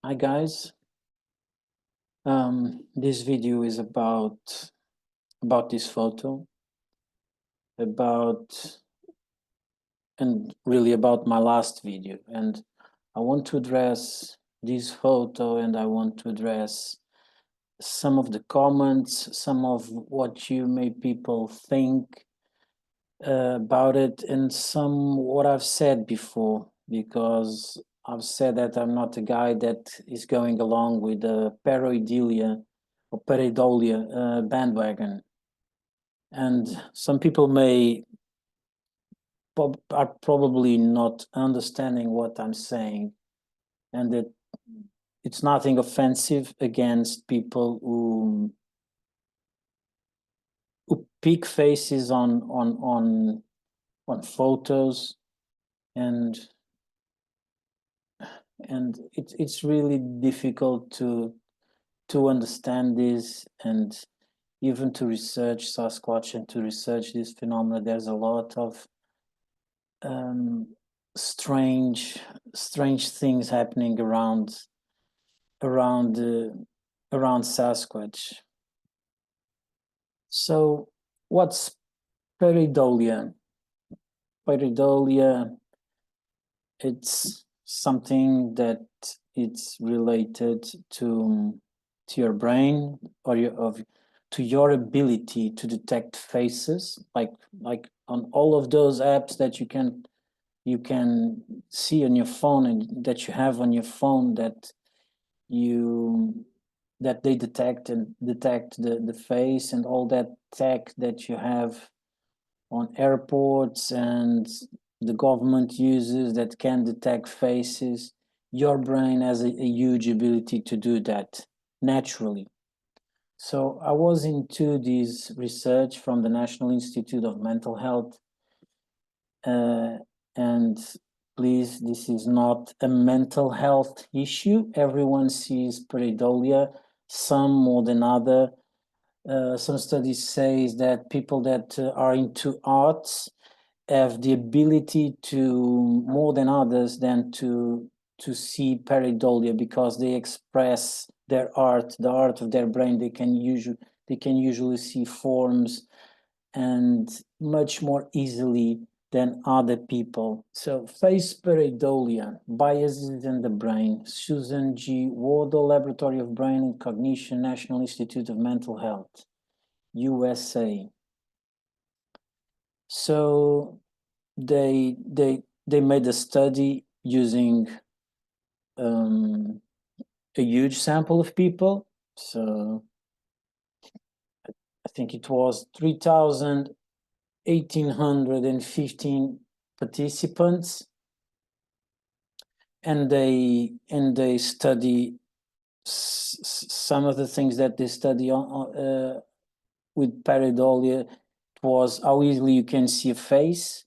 Hi guys. This video is about this photo, and really about my last video. And I want to address this photo, and I want to address some of the comments, some of what you may people think about it, and some what I've said before, because I've said that I'm not a guy that is going along with the Pareidolia or Pareidolia bandwagon. And some people are probably not understanding what I'm saying, and that it's nothing offensive against people who pick faces on photos, and it's really difficult to understand this, and even to research Sasquatch and to research this phenomena. There's a lot of strange things happening around Sasquatch. So what's Pareidolia? Pareidolia, it's something that it's related to your brain, or to your ability to detect faces, like on all of those apps that you can see on your phone, and that you have on your phone, that they detect the face, and all that tech that you have on airports and the government uses that can detect faces. Your brain has a huge ability to do that naturally. So I was into this research from the National Institute of Mental Health, and please, this is not a mental health issue. Everyone sees pareidolia, some more than other. Some studies say that people that are into arts have the ability to, more than others, than to see pareidolia, because they express their art, the art of their brain. They can usually see forms and much more easily than other people. So face pareidolia, biases in the brain. Susan G. Wardle, Laboratory of Brain and Cognition, National Institute of Mental Health, USA. So they made a study using a huge sample of people. So I think it was 3,115 participants, and they study some of the things that they study on with pareidolia. It was how easily you can see a face,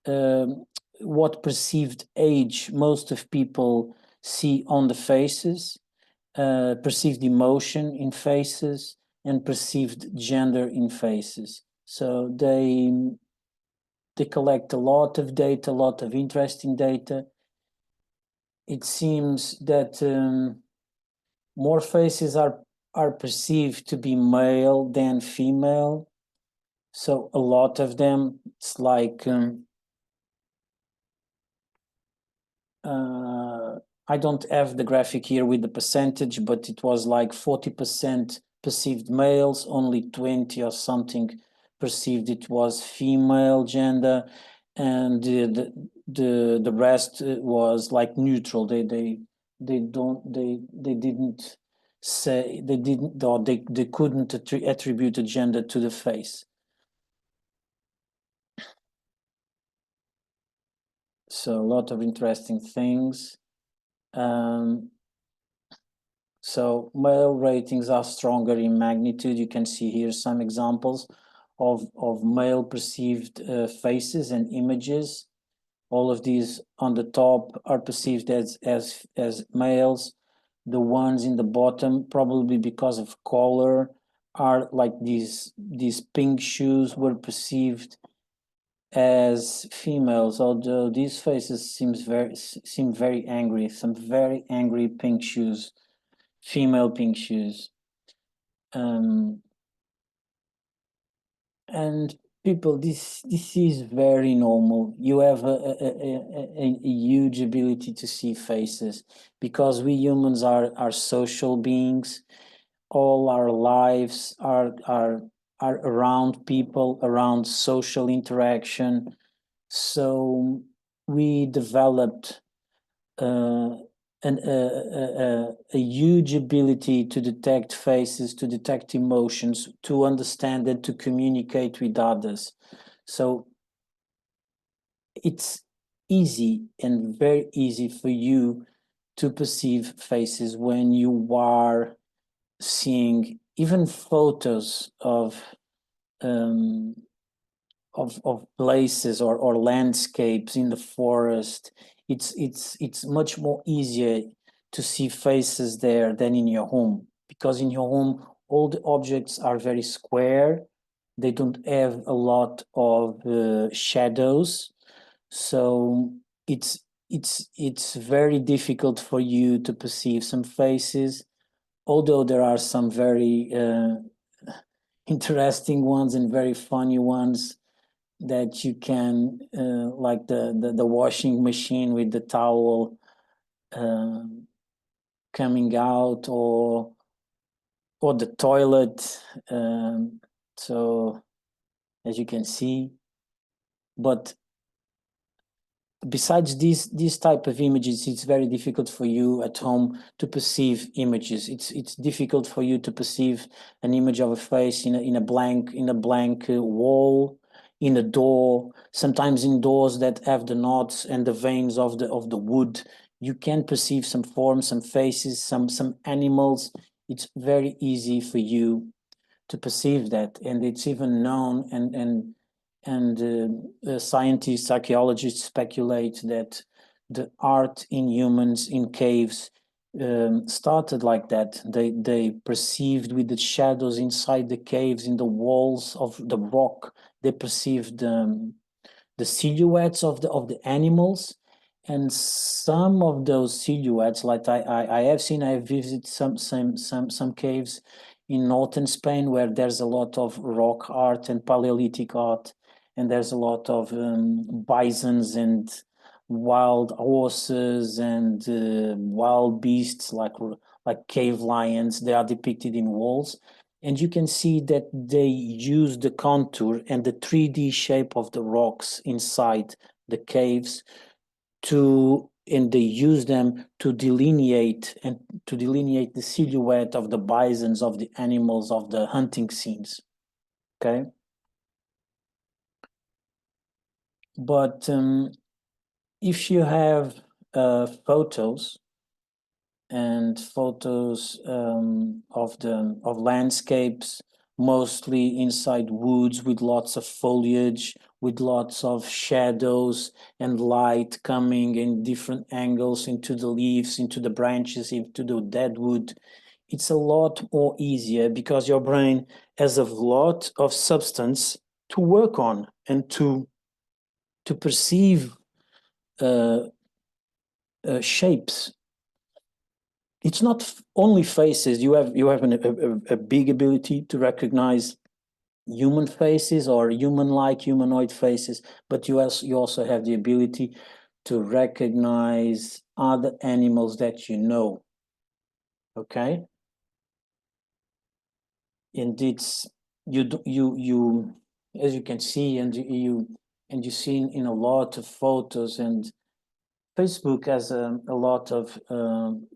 what perceived age most of people see on the faces, perceived emotion in faces, and perceived gender in faces. So they collect a lot of data, a lot of interesting data. It seems that more faces are perceived to be male than female. So a lot of them, it's like I don't have the graphic here with the percentage, but it was like 40% perceived males, only 20 or something perceived it was female gender, and the rest was like neutral. They didn't say, they couldn't attribute a gender to the face. So a lot of interesting things. So male ratings are stronger in magnitude. You can see here some examples of male perceived faces and images. All of these on the top are perceived as males. The ones in the bottom, probably because of color, are like these pink shoes, were perceived as females, although these faces seem very angry, some very angry pink shoes, female pink shoes. And people, this is very normal. You have a huge ability to see faces because we humans are social beings. All our lives are around people, around social interaction. So we developed uh, a huge ability to detect faces, to detect emotions, to understand and to communicate with others. So it's easy and very easy for you to perceive faces when you are seeing even photos um, of places or landscapes in the forest. It's much more easier to see faces there than in your home, because in your home all the objects are very square. They don't have a lot of shadows, so it's very difficult for you to perceive some faces, although there are some very interesting ones and very funny ones that you can, like the washing machine with the towel uh, coming out, or the toilet. So as you can see, but besides these type of images, it's very difficult for you at home to perceive images. It's difficult for you to perceive an image of a face in a blank wall, in a door. Sometimes in doors that have the knots and the veins of the wood, you can perceive some forms, some faces, some animals. It's very easy for you to perceive that, and it's even known, and scientists, archaeologists speculate that the art in humans in caves started like that. They perceived with the shadows inside the caves, in the walls of the rock. They perceived the silhouettes of the animals, and some of those silhouettes, like I have seen, I have visited some caves in northern Spain where there's a lot of rock art and Paleolithic art, and there's a lot of bisons and wild horses and wild beasts like cave lions. They are depicted in walls, and you can see that they use the contour and the 3D shape of the rocks inside the caves and they use them to delineate the silhouette of the bisons, of the animals, of the hunting scenes. Okay, but if you have photos and photos of landscapes, mostly inside woods with lots of foliage, with lots of shadows and light coming in different angles into the leaves, into the branches, into the dead wood. It's a lot more easier because your brain has a lot of substance to work on and to perceive uh, shapes. It's not only faces. You have a big ability to recognize human faces or human-like humanoid faces, but you also have the ability to recognize other animals that you know. Okay, and it's you as you can see, and you see in a lot of photos, and Facebook has a lot of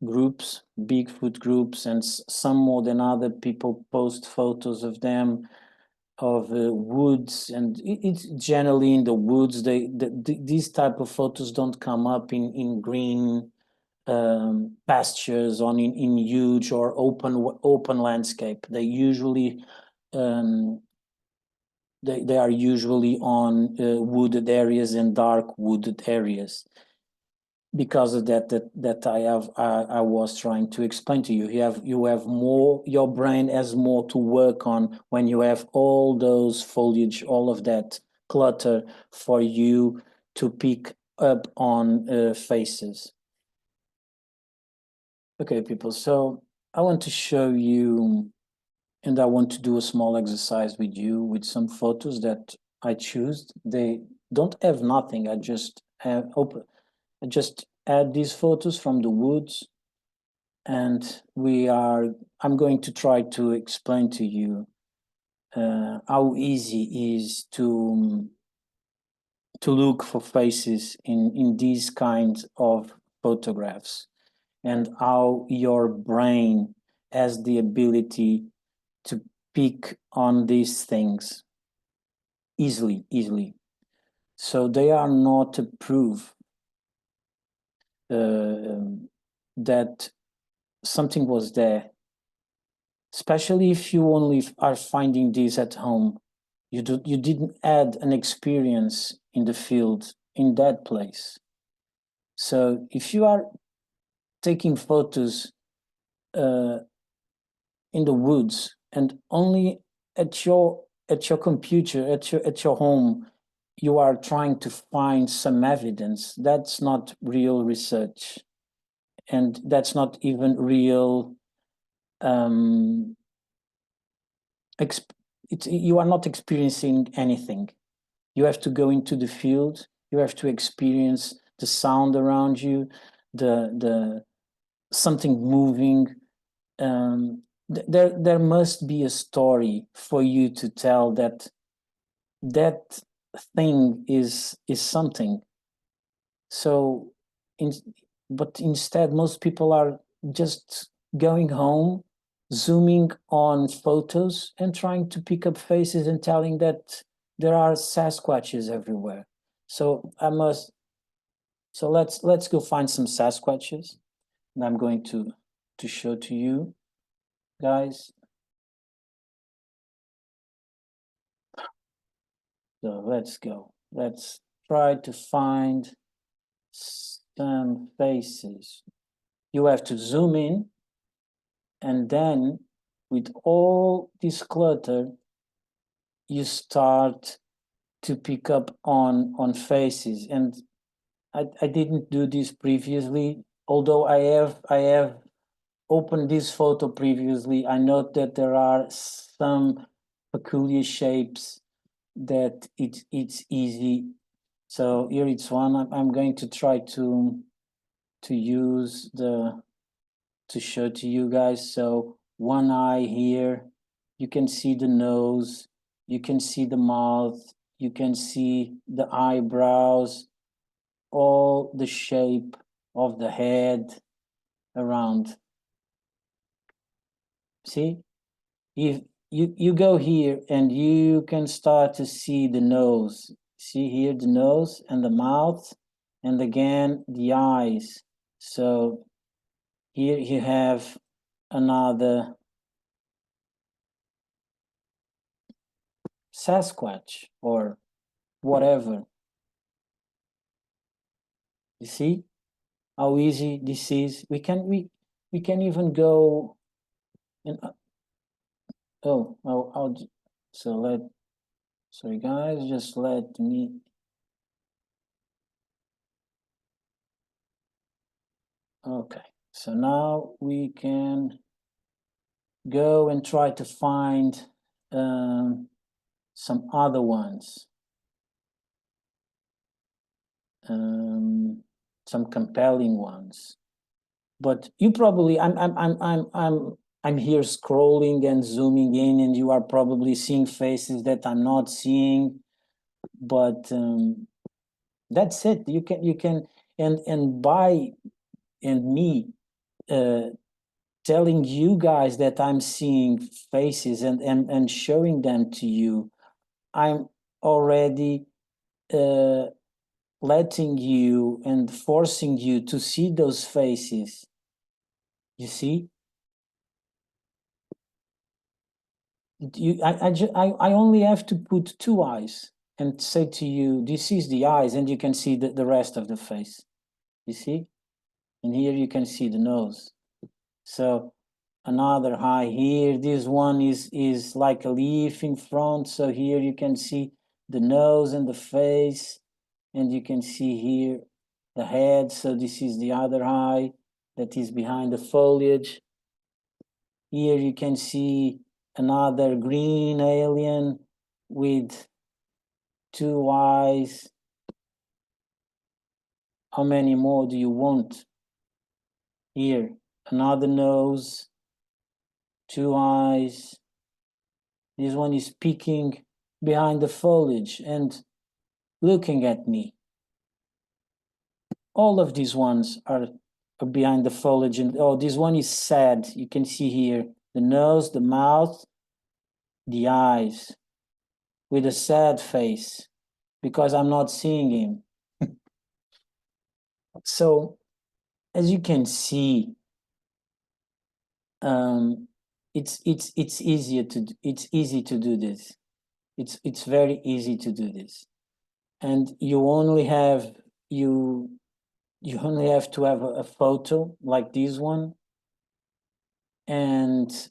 groups, Bigfoot groups, and some more than other people post photos of them, of woods, and it's generally in the woods. These type of photos don't come up in green pastures, in huge or open landscape. They are usually on wooded areas and dark wooded areas. Because of that I was trying to explain to you. You have more, your brain has more to work on when you have all those foliage, all of that clutter for you to pick up on faces. Okay, people, so I want to show you, and I want to do a small exercise with you with some photos that I choose. They don't have nothing. I just add these photos from the woods, and I'm going to try to explain to you how easy it is to look for faces in these kinds of photographs, and how your brain has the ability to pick on these things easily. So they are not a proof that something was there, especially if you only are finding these at home. You didn't add an experience in the field in that place. So if you are taking photos in the woods and only at your computer, at your home, you are trying to find some evidence, that's not real research, and that's not even real you are not experiencing anything. You have to go into the field, you have to experience the sound around you, the something moving. There must be a story for you to tell that thing is something. So but instead most people are just going home, zooming on photos and trying to pick up faces and telling that there are Sasquatches everywhere. So let's go find some Sasquatches, and I'm going to show to you guys. So let's go. Let's try to find some faces. You have to zoom in, and then with all this clutter, you start to pick up on faces. And I didn't do this previously, although I have opened this photo previously. I note that there are some peculiar shapes that it's easy. So here it's one. I'm going to try to use to show to you guys. So one eye here, you can see the nose, you can see the mouth, you can see the eyebrows, all the shape of the head around. See, if you go here and you can start to see the nose. See here the nose and the mouth, and again the eyes. So here you have another Sasquatch or whatever. You see how easy this is? We can even go and sorry guys, just let me. Okay, so now we can go and try to find some other ones, some compelling ones. But you probably, I'm here scrolling and zooming in, and you are probably seeing faces that I'm not seeing. But that's it. You can, and by me telling you guys that I'm seeing faces and showing them to you, I'm already letting you and forcing you to see those faces. You see? I only have to put two eyes and say to you, this is the eyes, and you can see the rest of the face. You see? And here you can see the nose. So another eye here, this one is like a leaf in front. So here you can see the nose and the face, and you can see here the head. So this is the other eye that is behind the foliage. Here you can see another green alien with two eyes. How many more do you want? Here, another nose, two eyes. This one is peeking behind the foliage and looking at me. All of these ones are behind the foliage, and oh, this one is sad. You can see here the nose, the mouth, the eyes, with a sad face because I'm not seeing him. So as you can see, it's easy to do this. It's very easy to do this, and you only have to have a photo like this one, and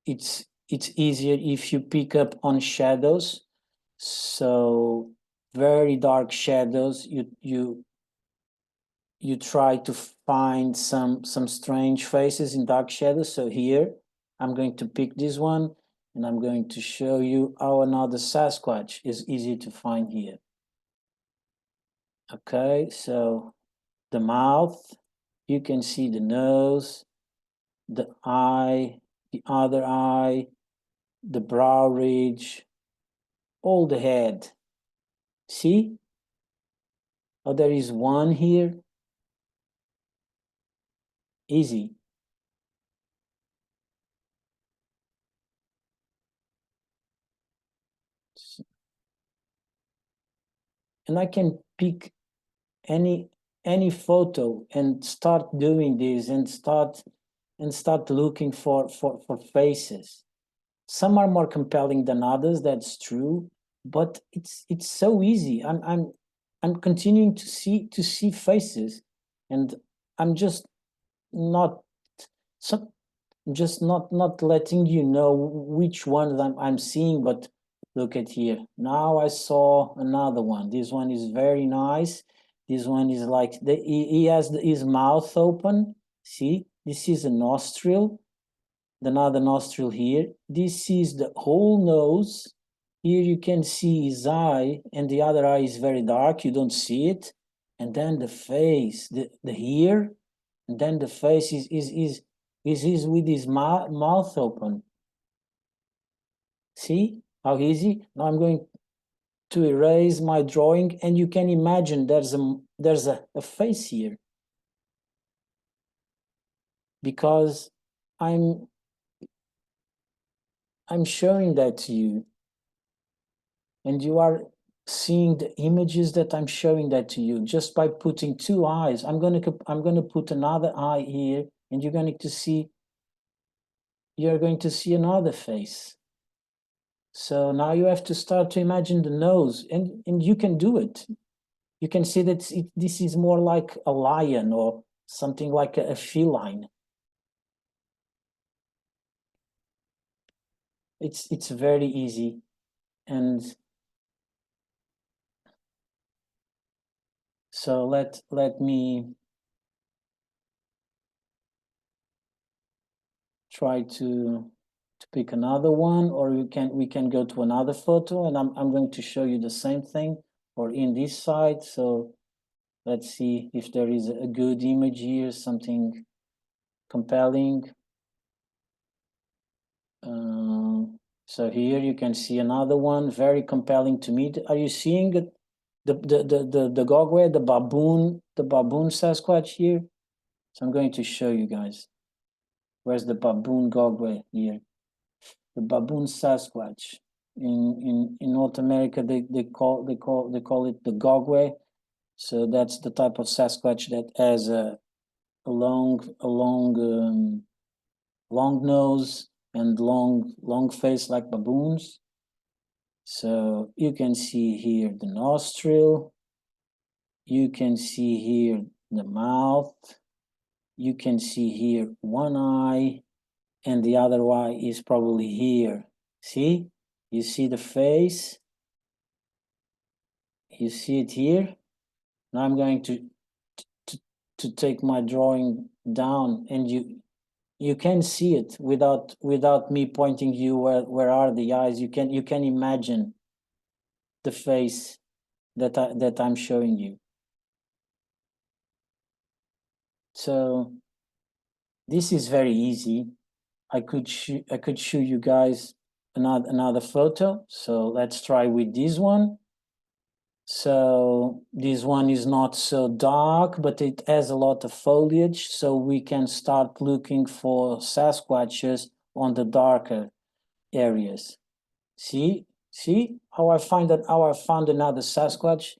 it's easier if you pick up on shadows. So very dark shadows, you try to find some strange faces in dark shadows. So here I'm going to pick this one, and I'm going to show you how another Sasquatch is easy to find here. Okay, so the mouth, you can see the nose, the eye, the other eye, the brow ridge, all the head. See? Oh, there is one here. Easy. And I can pick any photo and start doing this and start looking for faces. Some are more compelling than others, that's true, but it's so easy. I'm continuing to see faces, and I'm just not not letting you know which ones I'm seeing. But look at here, now I saw another one. This one is very nice. This one is like he has his mouth open. See, this is a nostril, another nostril here. This is the whole nose. Here you can see his eye, and the other eye is very dark, you don't see it. And then the face, the ear, and then the face is with his mouth open. See how easy? Now I'm going to erase my drawing, and you can imagine there's a face here, because I'm showing that to you, and you are seeing the images that I'm showing that to you just by putting two eyes. I'm going to put another eye here, and you're going to see another face. So now you have to start to imagine the nose, and you can do it. You can see that this is more like a lion or something like a feline. It's very easy. And so let me try to pick another one, or we can go to another photo, and I'm going to show you the same thing or in this side. So let's see if there is a good image here, something compelling. So here you can see another one, very compelling to me. Are you seeing it? The gogwe, the baboon Sasquatch here? So I'm going to show you guys. Where's the baboon gogwe here? The baboon Sasquatch. In North America, they call it the gogwe. So that's the type of Sasquatch that has a long nose and long face like baboons. So you can see here the nostril, you can see here the mouth, you can see here one eye, and the other eye is probably here. See? You see the face? You see it here. Now I'm going to take my drawing down, and you can see it without me pointing you where are the eyes. You can imagine the face that I'm showing you. So this is very easy. I could show you guys another photo. So let's try with this one. So this one is not so dark, but it has a lot of foliage, so we can start looking for Sasquatches on the darker areas. See how I found another Sasquatch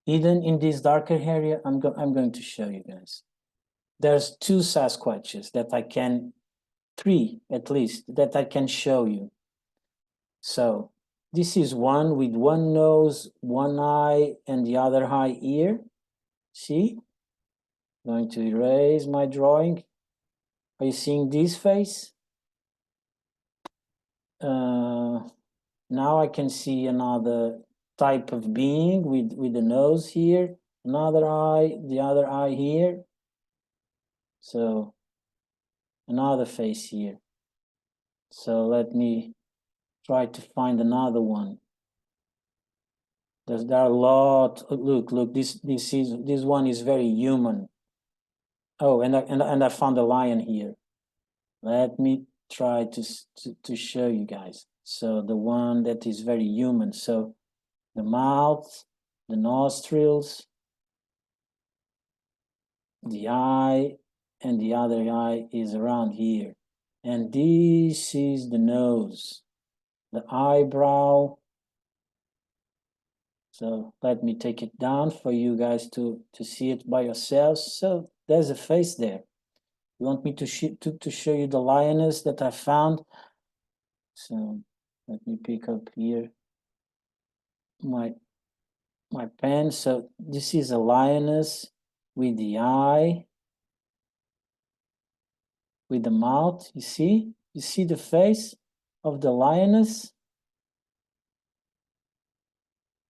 hidden in this darker area. I'm going to show you guys. There's two Sasquatches that I can, three at least, that I can show you. So this is one with one nose, one eye, and the other eye ear. See? I'm going to erase my drawing. Are you seeing this face? Now I can see another type of being with the nose here, another eye, the other eye here. So another face here. So let me try to find another one. There are a lot. Look. This one is very human. Oh, and I found a lion here. Let me try to show you guys. So the one that is very human. So the mouth, the nostrils, the eye, and the other eye is around here. And this is the nose, the eyebrow. So let me take it down for you guys to see it by yourselves. So there's a face there. You want me to show you the lioness that I found? So let me pick up here my pen. So this is a lioness with the eye, with the mouth. You see the face of the lioness?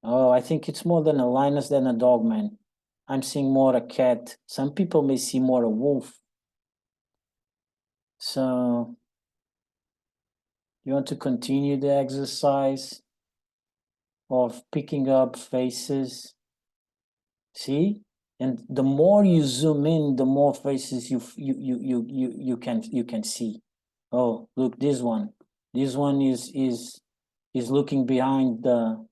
Oh, I think it's more than a lioness than a dog, man. I'm seeing more a cat. Some people may see more a wolf. So you want to continue the exercise of picking up faces. See? And the more you zoom in, the more faces you can see. Oh, look, this one. This one is looking behind the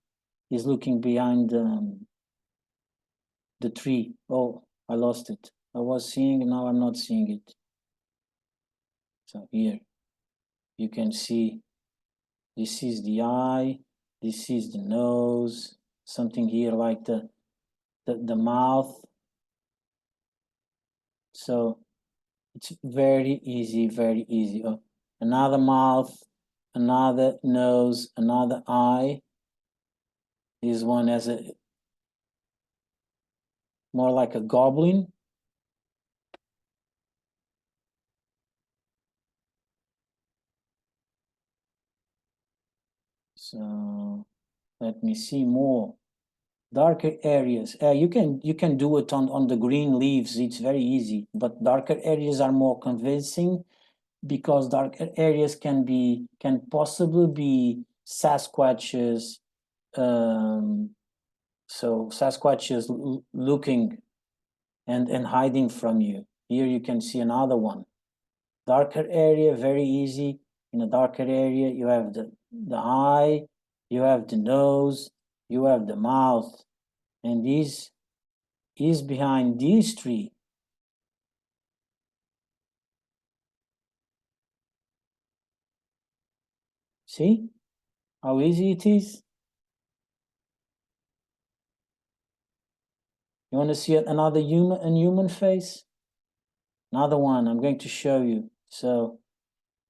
the tree. Oh, I lost it. I was seeing, now I'm not seeing it. So here you can see this is the eye, this is the nose, something here like the mouth. So it's very easy. Oh, another mouth, another nose, another eye. This one has a more like a goblin. So let me see more. Darker areas. You can do it on the green leaves. It's very easy. But darker areas are more convincing because darker areas can possibly be Sasquatches. So Sasquatches looking and hiding from you. Here you can see another one. Darker area, very easy. In a darker area, you have the eye, you have the nose, you have the mouth, and this is behind this tree. See how easy it is? You want to see another human face? Another one I'm going to show you. So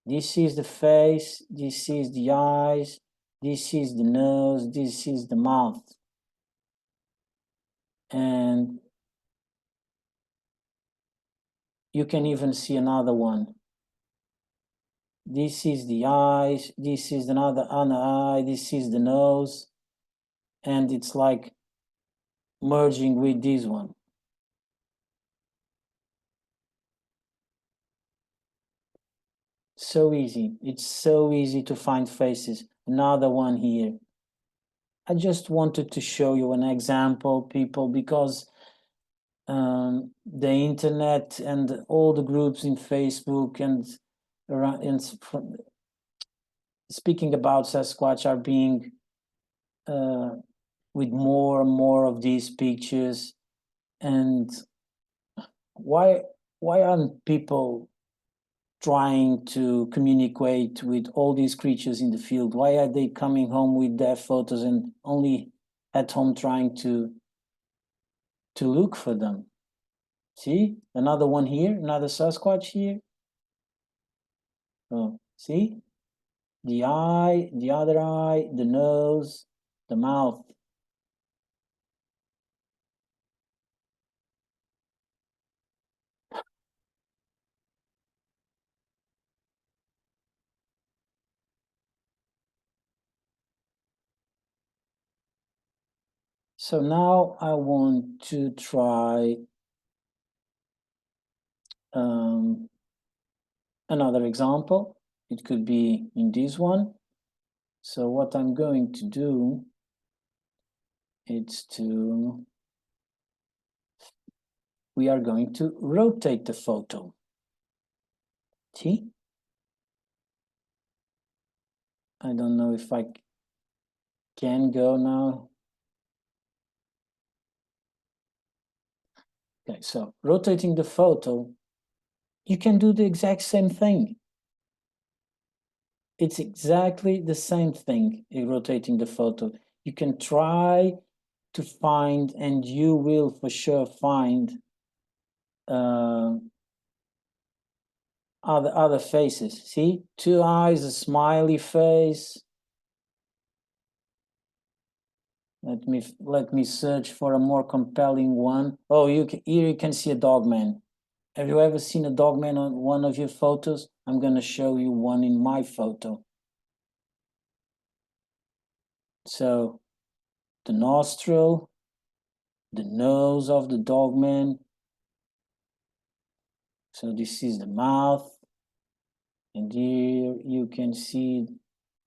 this is the face, this is the eyes, this is the nose, this is the mouth. And you can even see another one. This is the eyes, this is another eye, this is the nose. And it's like merging with this one. So easy. It's so easy to find faces. Another one here. I just wanted to show you an example, people, because the internet and all the groups in Facebook and around, and speaking about Sasquatch are being with more and more of these pictures. And why aren't people trying to communicate with all these creatures in the field? Why are they coming home with their photos and only at home trying to look for them? See, another one here, another Sasquatch here. Oh, see, the eye, the other eye, the nose, the mouth. So now I want to try another example. It could be in this one. So what I'm going to do is we are going to rotate the photo. See? I don't know if I can go now. Okay, so rotating the photo, you can do the exact same thing. It's exactly the same thing in rotating the photo. You can try to find, and you will for sure find other faces. See, two eyes, a smiley face. Let me search for a more compelling one. Oh, here you can see a dog man. Have you ever seen a dog man on one of your photos? I'm going to show you one in my photo. So the nostril, the nose of the dog man. So this is the mouth. And here you can see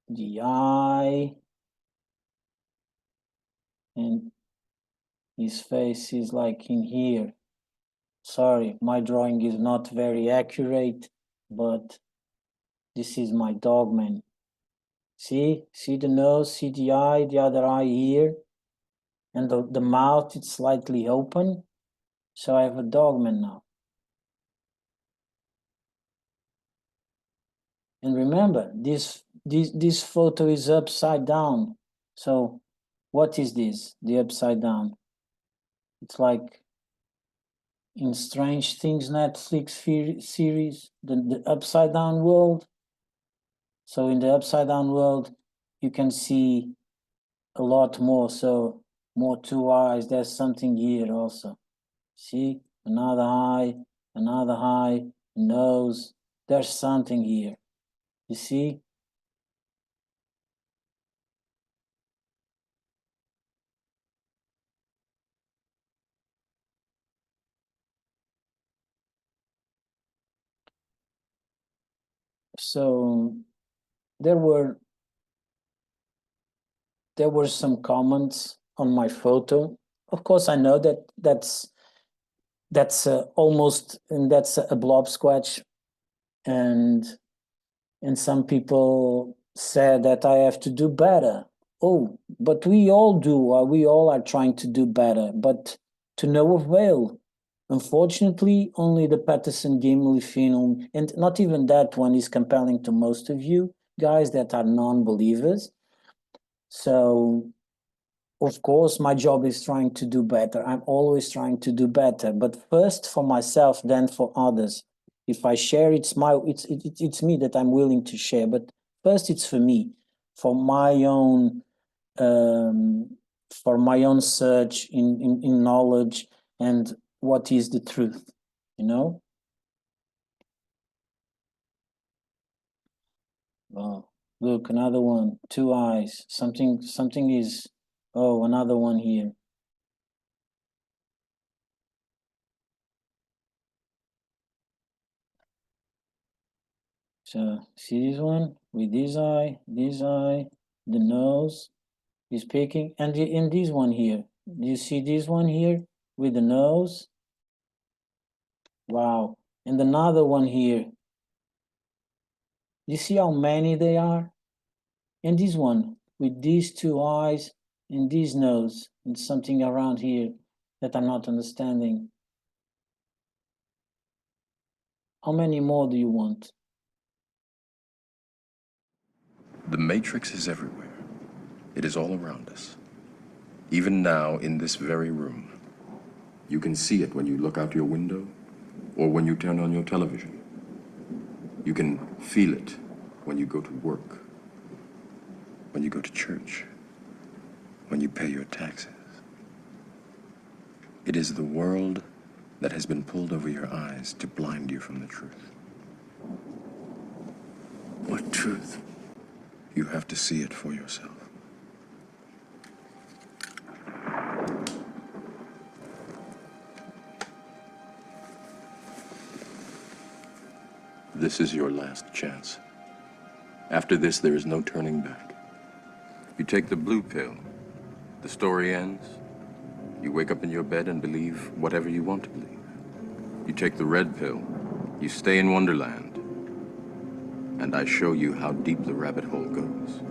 the eye. And his face is like in here. Sorry, my drawing is not very accurate, but this is my dog man. See the nose, see the eye, the other eye here, and the mouth, it's slightly open. So I have a dog man now. And remember, this photo is upside down. So what is this, the upside down? It's like in Strange Things Netflix series, the upside down world. So in the upside down world, you can see a lot more. So more two eyes, there's something here also. See, another eye, nose, there's something here. You see? So there were some comments on my photo. Of course, I know that that's almost, and that's a blob squatch, and some people said that I have to do better. Oh, but we all do. We all are trying to do better, but to no avail. Unfortunately, only the Patterson Gimli film, and not even that one, is compelling to most of you guys that are non-believers. So, of course, my job is trying to do better. I'm always trying to do better, but first for myself, then for others. If I share, it's me that I'm willing to share. But first, it's for me, for my own um, search in knowledge and what is the truth, you know. Oh, look, another one, two eyes. Something is. Oh, another one here. So see this one with this eye, the nose is speaking, and in this one here. Do you see this one here with the nose? Wow. And another one here. You see how many they are? And this one with these two eyes and this nose and something around here that I'm not understanding. How many more do you want? The Matrix is everywhere. It is all around us. Even now, in this very room. You can see it when you look out your window or when you turn on your television. You can feel it when you go to work, when you go to church, when you pay your taxes. It is the world that has been pulled over your eyes to blind you from the truth. What truth? You have to see it for yourself. This is your last chance. After this, there is no turning back. You take the blue pill, the story ends. You wake up in your bed and believe whatever you want to believe. You take the red pill, you stay in Wonderland, and I show you how deep the rabbit hole goes.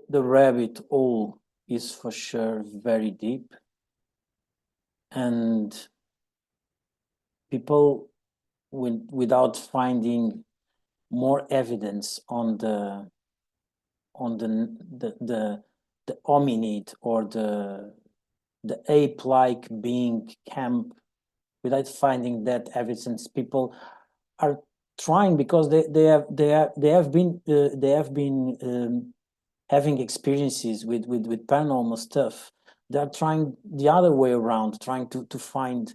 The rabbit hole is for sure very deep, and people, without finding more evidence on the hominid or the ape-like being camp, without finding that evidence, people are trying, because they have been having experiences with paranormal stuff. They are trying the other way around, trying to find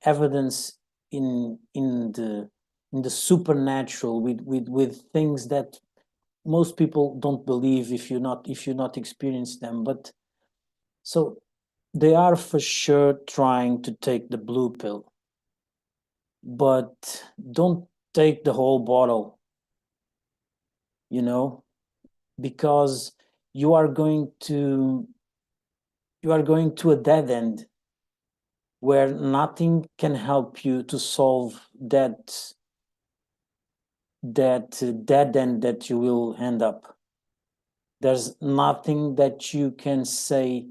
evidence in the supernatural, with things that most people don't believe if you not experience them. But so they are for sure trying to take the blue pill, but don't take the whole bottle, because you are going to a dead end where nothing can help you to solve that dead end that you will end up. There's nothing that you can say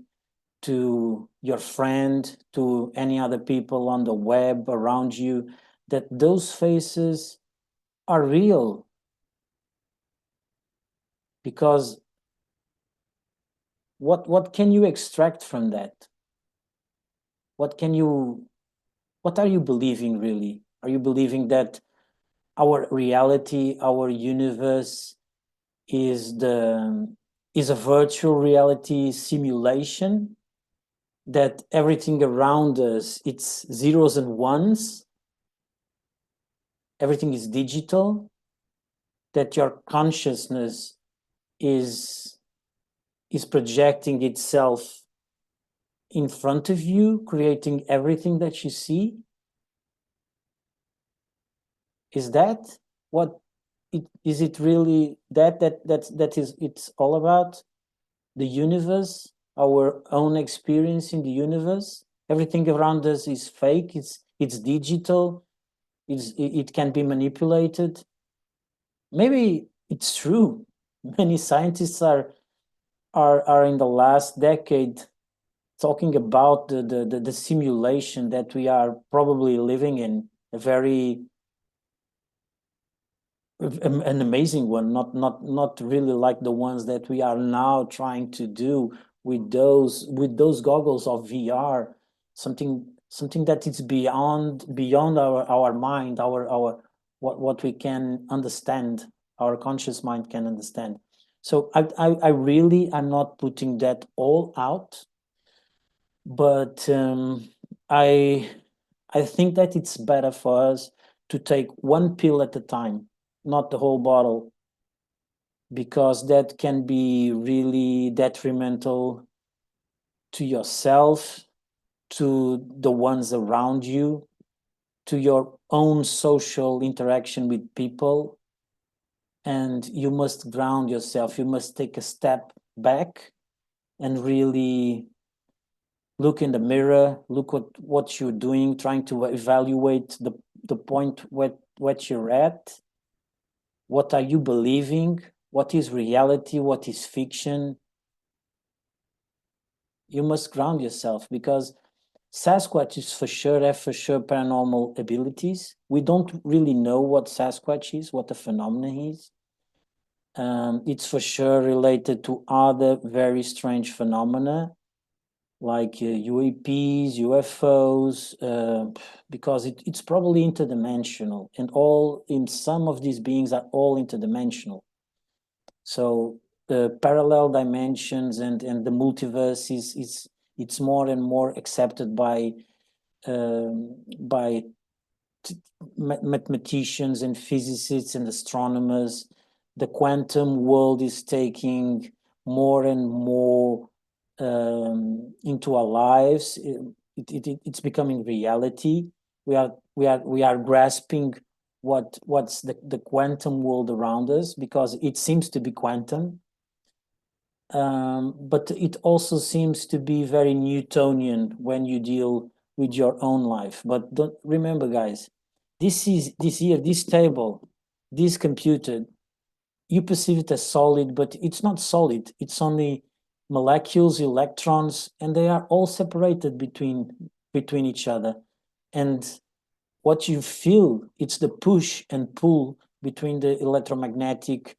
to your friend, to any other people on the web around you, that those faces are real. Because what can you extract from that? What are you believing really? Are you believing that our reality, our universe is a virtual reality simulation, that everything around us, it's zeros and ones, everything is digital, that your consciousness is projecting itself in front of you, creating everything that you see? Is that what is it really, that is it's all about? The universe, our own experience in the universe? Everything around us is fake, it's digital, it can be manipulated. Maybe it's true. Many scientists are in the last decade talking about the simulation that we are probably living in, a very an amazing one, not really like the ones that we are now trying to do with those goggles of VR, something that is beyond our mind, our what we can understand, our conscious mind can understand. So I really am not putting that all out, but I think that it's better for us to take one pill at a time, not the whole bottle, because that can be really detrimental to yourself, to the ones around you, to your own social interaction with people, and you must ground yourself. You must take a step back and really look in the mirror, look at what you're doing, trying to evaluate the point where you're at. What are you believing? What is reality? What is fiction? You must ground yourself, because Sasquatch is for sure paranormal abilities. We don't really know what Sasquatch is, what the phenomenon is. It's for sure related to other very strange phenomena like UAPs, UFOs, because it's probably interdimensional, and in some of these beings are all interdimensional. So the parallel dimensions and the multiverse it's more and more accepted by mathematicians and physicists and astronomers. The quantum world is taking more and more into our lives. It's becoming reality. We are grasping what's the quantum world around us, because it seems to be quantum, but it also seems to be very Newtonian when you deal with your own life. But don't remember, guys, this table, this computer, you perceive it as solid, but it's not solid. It's only molecules, electrons, and they are all separated between each other. And what you feel, it's the push and pull between the electromagnetic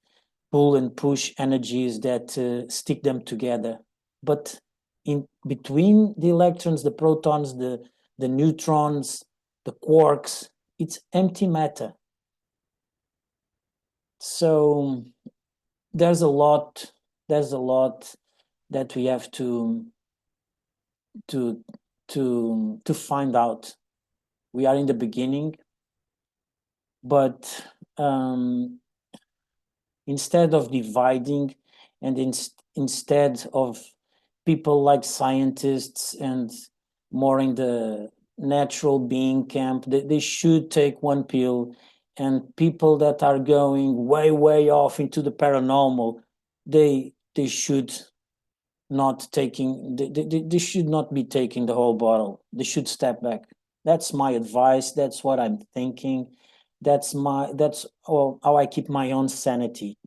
pull and push energies that stick them together. But in between the electrons, the protons, the neutrons, the quarks, it's empty matter. So there's a lot that we have to find out. We are in the beginning, but instead of dividing, and instead of people like scientists and more in the natural being camp, they should take one pill. And people that are going way off into the paranormal, they should not taking they should not be taking the whole bottle. They should step back. That's my advice. That's what I'm thinking. That's how I keep my own sanity.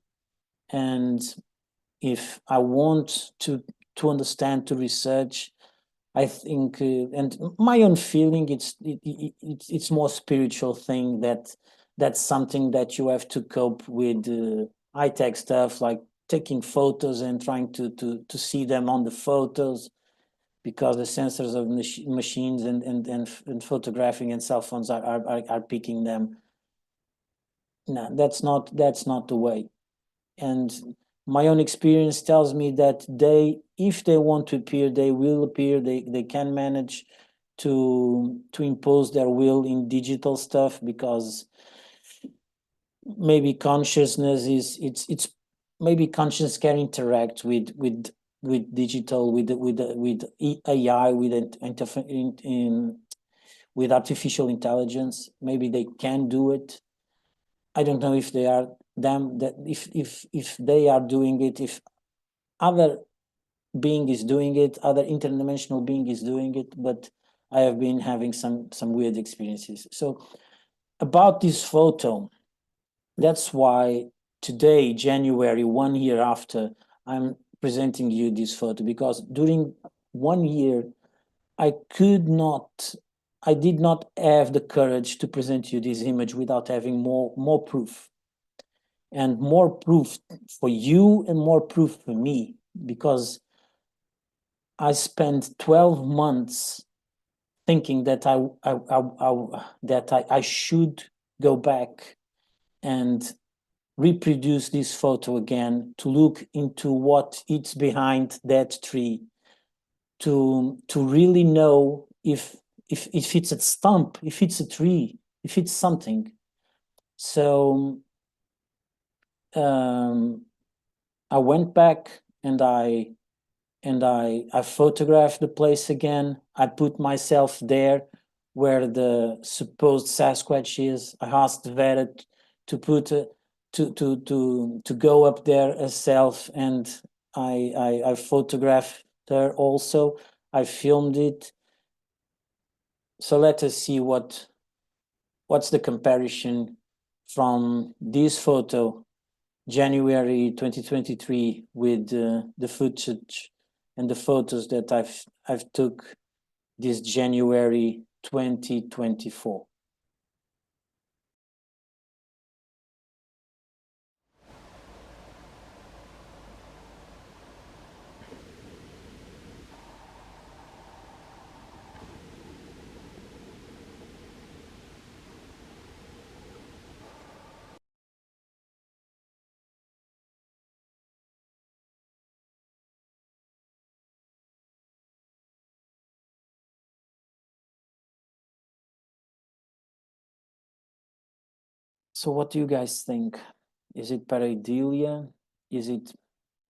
And if I want to understand, to research, I think, and my own feeling, it's more spiritual thing. That's something that you have to cope with high tech stuff like taking photos and trying to see them on the photos, because the sensors of machines and photographing and cell phones are picking them. No, that's not the way. And my own experience tells me that if they want to appear, they will appear. They can manage to impose their will in digital stuff, because maybe consciousness it's maybe consciousness can interact with digital, with AI, with artificial intelligence. Maybe they can do it. I don't know if they are if they are doing it, if other being is doing it, other interdimensional being is doing it, but I have been having some weird experiences. So about this photo, that's why today, January, 1 year after, I'm presenting you this photo, because during 1 year, I did not have the courage to present you this image without having more proof. And more proof for you and more proof for me, because I spent 12 months thinking that I should go back and reproduce this photo again, to look into what it's behind that tree, to really know if it's a stump, if it's a tree, if it's something. So I went back and I photographed the place again. I put myself there where the supposed Sasquatch is. I asked Vera to put to go up there herself, and I photographed her also. I filmed it. So let us see what's the comparison from this photo, January 2023, with the footage and the photos that I've took this January 2024. So what do you guys think? Is it pareidolia? Is it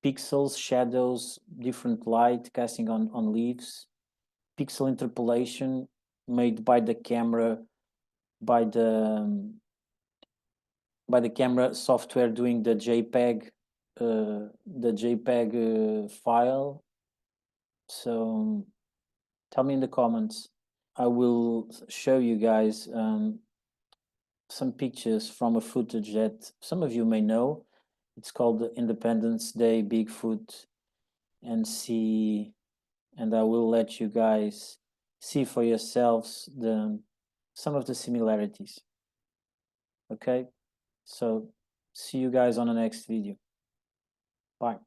pixels, shadows, different light casting on leaves? Pixel interpolation made by the camera, by the camera software doing the JPEG file. So tell me in the comments. I will show you guys some pictures from a footage that some of you may know. It's called the Independence Day Bigfoot, and I will let you guys see for yourselves some of the similarities. Okay, so see you guys on the next video. Bye.